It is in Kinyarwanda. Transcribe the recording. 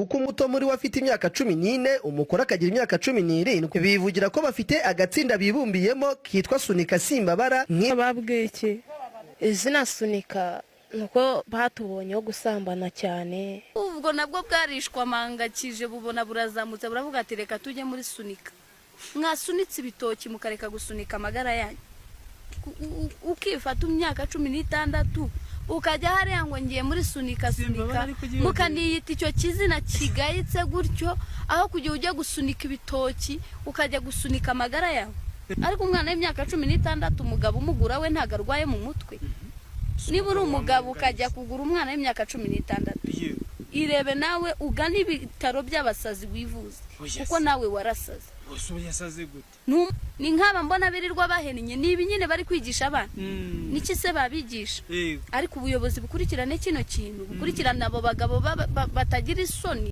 uko umuto muri we afite imyaka 14 umukuru akagira imyaka 17 bivugira ko bafite agatsinda bibumbiyemo kitwa Sunika Simbabara. Babweke izina Sunika nuko batubonyeho gusambana cyane, ubwo nabwo bwarishwa mangakije bubona burazamutse buravuga ati reka tujye muri Sunika. Mwasunitse ibitoki mukareka gusunika amagara yanyu, ukifata imyaka 16 ukajya hariya ngo ngiye muri Sunika mukaniyita icyo kizina kigayitse gutyo, aho kujya ujya gusunika ibitoki ukajya gusunika amagara yawe. Ariko umwana w'imyaka 16 umugabo umugura we ntago arwaye mu mutwe. Niba uri umugabo ukajya kugura umwana w'imyaka 16 irebe nawe ugana ibitaro by'abasazi wivuze kuko nawe warasaze. Yasaze gute? Ni nk'aba mbona birirwa bahenye, nibi nyine bari kwigisha abana. Niki se babigisha? Ariko ubuyobozi bukurikirane kino kintu, bukurikirana abo bagabo batagira isoni.